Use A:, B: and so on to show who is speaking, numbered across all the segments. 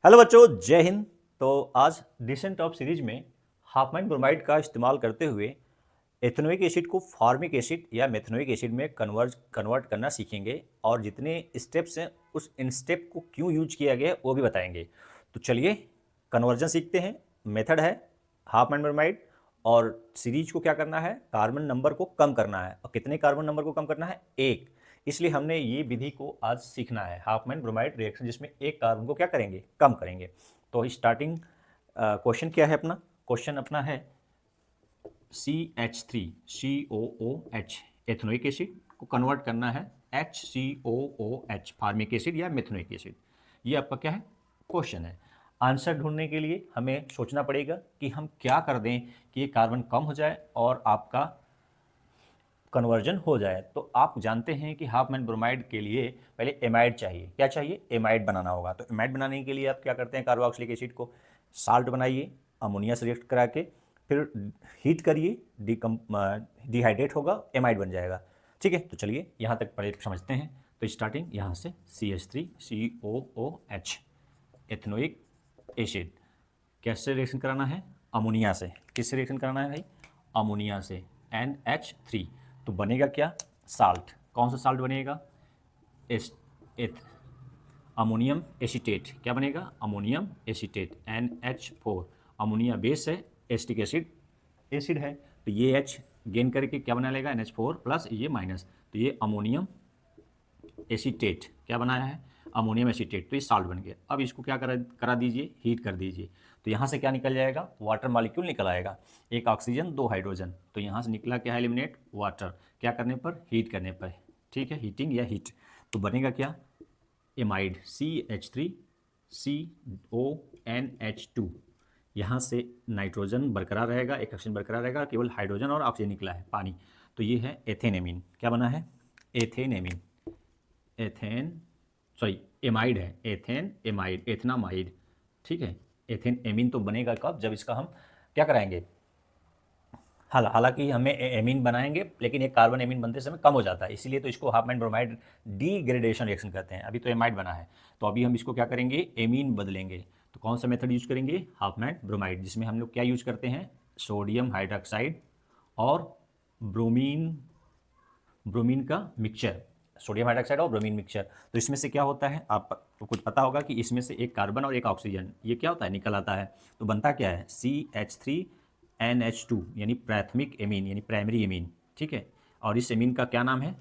A: Hello बच्चों, जय हिंद। तो आज डिसेंट ऑफ सीरीज में हाफमैन ब्रोमाइड का इस्तेमाल करते हुए एथेनोइक एसिड को फॉर्मिक एसिड या मेथेनोइक एसिड में कन्वर्ट करना सीखेंगे और जितने स्टेप्स हैं उस इन स्टेप को क्यों यूज किया गया है वो भी बताएंगे। तो चलिए कन्वर्जन सीखते हैं। मेथड है हाफमैन ब्रोमाइड और सीरीज को क्या करना है, कार्बन नंबर को कम करना है। और कितने कार्बन नंबर को कम करना है? एक। इसलिए हमने ये विधि को आज सीखना है, हाफमैन ब्रोमाइड रिएक्शन, जिसमें एक कार्बन को क्या करेंगे, कम करेंगे। तो स्टार्टिंग क्वेश्चन क्या है अपना? क्वेश्चन अपना है CH3 COOH एथेनोइक एसिड को कन्वर्ट करना है HCOOH फार्मिक एसिड या मेथेनोइक एसिड। ये आपका क्या है, क्वेश्चन है। आंसर ढूंढने के लिए हमें सोचना पड़ेगा कि हम क्या कर दें कि ये कार्बन कम हो जाए और आपका कन्वर्जन हो जाए। तो आप जानते हैं कि हाफमैन ब्रोमाइड के लिए पहले एमाइड चाहिए। क्या चाहिए? एमाइड बनाना होगा। तो एमाइड बनाने के लिए आप क्या करते हैं, कार्बोक्सिलिक एसिड को साल्ट बनाइए, अमोनिया से रिएक्ट करा के फिर हीट करिए, डिहाइड्रेट होगा, एमाइड बन जाएगा। ठीक है, तो चलिए यहाँ तक पहले समझते हैं। तो स्टार्टिंग यहाँ से CH3COOH एथेनोइक एसिड कैसे रिएक्शन कराना है? अमोनिया से। किससे रिएक्शन कराना है भाई? अमोनिया से, NH3। तो बनेगा क्या? साल्ट। कौन सा साल्ट बनेगा? एथ अमोनियम एसीटेट। क्या बनेगा? Ammonium acetate, NH4। Ammonia base है, एसिटिक एसिड एसिड है, तो ये H गेन करके क्या बना लेगा? NH4 प्लस ये माइनस, तो ये अमोनियम एसीटेट क्या बनाया है? Ammonium acetate. तो ये साल्ट बन गया। अब इसको क्या करा दीजिए, हीट कर दीजिए। तो यहाँ से क्या निकल जाएगा? वाटर मॉलिक्यूल निकल आएगा, एक ऑक्सीजन दो हाइड्रोजन। तो यहाँ से निकला क्या है? Eliminate water. क्या करने पर? हीट करने पर। ठीक है, हीटिंग या हीट। तो बनेगा क्या? Amide CH3CONH2। यहाँ से नाइट्रोजन बरकरार रहेगा, एक ऑक्सीजन बरकरार रहेगा, केवल हाइड्रोजन और ऑक्सीजन निकला है, पानी। तो ये है एथेनेमीन। क्या बना है? एथेनेमीन। एथेन सॉरी एमाइड है, एथेन एमाइड, एथनामाइड। ठीक है, एथेन एमीन तो बनेगा कब? जब इसका हम क्या कराएंगे, हालांकि हमें एमीन बनाएंगे लेकिन एक कार्बन एमीन बनते समय कम हो जाता है, इसीलिए तो इसको हाफमैन ब्रोमाइड डीग्रेडेशन रिएक्शन कहते हैं। अभी तो एमाइड बना है, तो अभी हम इसको क्या करेंगे, एमीन बदलेंगे। तो कौन सा मेथड यूज करेंगे? हाफमैन ब्रोमाइड, जिसमें हम लोग क्या यूज करते हैं? सोडियम हाइड्रोक्साइड और ब्रोमीन ब्रोमीन का मिक्सचर। सोडियम हाइड्रोक्साइड और ब्रोमीन मिक्सचर। तो इसमें से क्या होता है, आपको कुछ पता होगा कि इसमें से एक कार्बन और एक ऑक्सीजन, ये क्या होता है, निकल आता है। तो बनता क्या है? CH3NH2 यानी प्राथमिक एमीन, यानी प्राइमरी एमीन। ठीक है, और इस एमीन का क्या नाम है?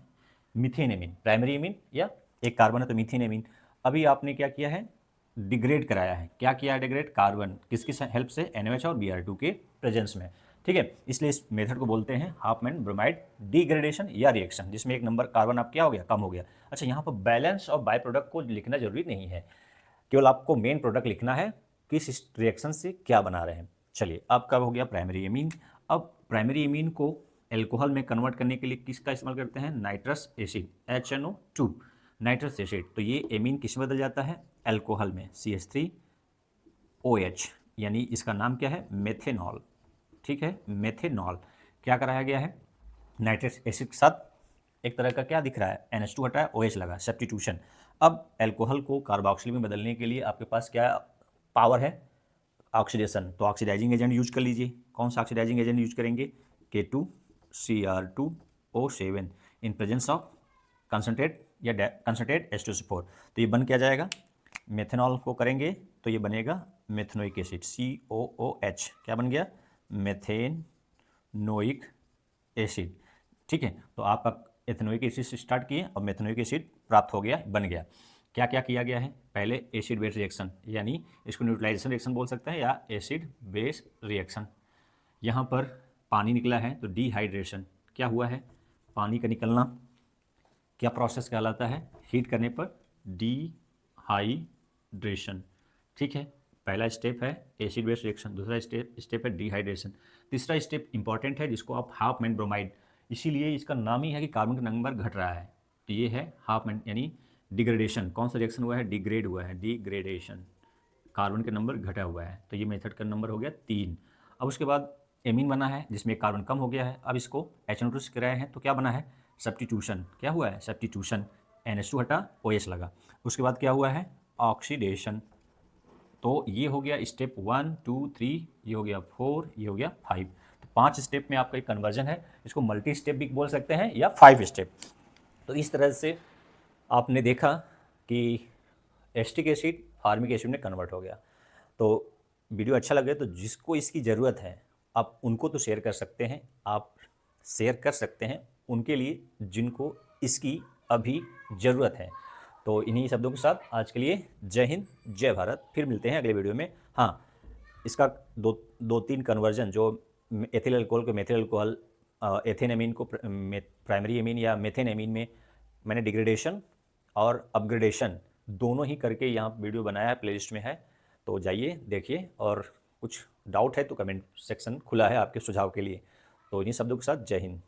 A: Methane amine. प्राइमरी एमीन या एक कार्बन है तो मीथेन एमीन। अभी आपने क्या किया है? डिग्रेड कराया है। क्या किया है डिग्रेड? कार्बन। किसकी हेल्प से? NH और Br2 के प्रेजेंस में। ठीक है, इसलिए इस मेथड को बोलते हैं हाफमैन ब्रोमाइड डिग्रेडेशन या रिएक्शन, जिसमें एक नंबर कार्बन आप क्या हो गया, कम हो गया। अच्छा, यहाँ पर बैलेंस और बाय प्रोडक्ट को लिखना जरूरी नहीं है, केवल आपको मेन प्रोडक्ट लिखना है, किस रिएक्शन से क्या बना रहे हैं। चलिए, अब कब हो गया प्राइमरी एमीन। अब प्राइमरी एमीन को एल्कोहल में कन्वर्ट करने के लिए किसका इस्तेमाल करते हैं? Nitrous acid, HNO2 nitrous acid. तो ये एमीन किस में बदल जाता है? एल्कोहल में, CH3OH, यानी इसका नाम क्या है? मेथेनॉल। ठीक है, मेथेनॉल। क्या कराया गया है? नाइट्रस एसिड के साथ एक तरह का क्या दिख रहा है, NH2 हटाया, OH लगा, सब्स्टिट्यूशन। अब एल्कोहल को कार्बोक्सिल में बदलने के लिए आपके पास क्या पावर है? ऑक्सीडेशन। तो ऑक्सीडाइजिंग एजेंट यूज कर लीजिए। कौन सा ऑक्सीडाइजिंग एजेंट यूज करेंगे? K2Cr2O7 in presence of concentrate या कंसनट्रेट H2SO4। तो ये बन क्या जाएगा? मेथेनॉल को करेंगे तो ये बनेगा मेथेनोइक एसिड, COOH। क्या बन गया? Methanoic acid. ठीक है, तो आप एथेनोइक एसिड से स्टार्ट किए और मेथेनोइक एसिड प्राप्त हो गया, बन गया। क्या क्या किया गया है? पहले एसिड बेस रिएक्शन, यानी इसको न्यूट्रलाइजेशन रिएक्शन बोल सकते हैं या एसिड बेस रिएक्शन। यहाँ पर पानी निकला है तो डिहाइड्रेशन। क्या हुआ है? पानी का निकलना क्या प्रोसेस कहलाता है? हीट करने पर डिहाइड्रेशन। ठीक है, पहला स्टेप है एसिड बेस रिएक्शन, दूसरा स्टेप है डिहाइड्रेशन, तीसरा स्टेप इंपॉर्टेंट है जिसको आप हाफमैन ब्रोमाइड, इसीलिए इसका नाम ही है कि कार्बन का नंबर घट रहा है। तो ये है हाफमैन यानी डिग्रेडेशन। कौन सा रिएक्शन हुआ है? डिग्रेड हुआ है, डिग्रेडेशन, कार्बन का नंबर घटा हुआ है। तो ये मेथड का नंबर हो गया 3। अब उसके बाद एमीन बना है जिसमें कार्बन कम हो गया है। अब इसको HNO2 से कराए हैं तो क्या बना है? सब्स्टिट्यूशन। क्या हुआ है? सब्स्टिट्यूशन, NH2 हटा, OH लगा। उसके बाद क्या हुआ है? ऑक्सीडेशन। तो ये हो गया स्टेप 1 2 3, ये हो गया 4, ये हो गया 5। तो 5 स्टेप में आपका एक कन्वर्जन है, इसको मल्टी स्टेप भी बोल सकते हैं या 5 स्टेप। तो इस तरह से आपने देखा कि एस्टिक एसिड फार्मिक एसिड में कन्वर्ट हो गया। तो वीडियो अच्छा लगे तो जिसको इसकी ज़रूरत है आप उनको तो शेयर कर सकते हैं, आप शेयर कर सकते हैं उनके लिए जिनको इसकी अभी ज़रूरत है। तो इन्हीं शब्दों के साथ आज के लिए जय हिंद जय भारत, फिर मिलते हैं अगले वीडियो में। हाँ, इसका दो तीन कन्वर्जन जो एथिल अल्कोहल को मेथिल अल्कोहल, एथेन एमीन को प्राइमरी एमीन या मेथेन एमीन में मैंने डिग्रेडेशन और अपग्रेडेशन दोनों ही करके यहाँ वीडियो बनाया है, प्लेलिस्ट में है, तो जाइए देखिए। और कुछ डाउट है तो कमेंट सेक्शन खुला है आपके सुझाव के लिए। तो इन्हीं शब्दों के साथ जय हिंद।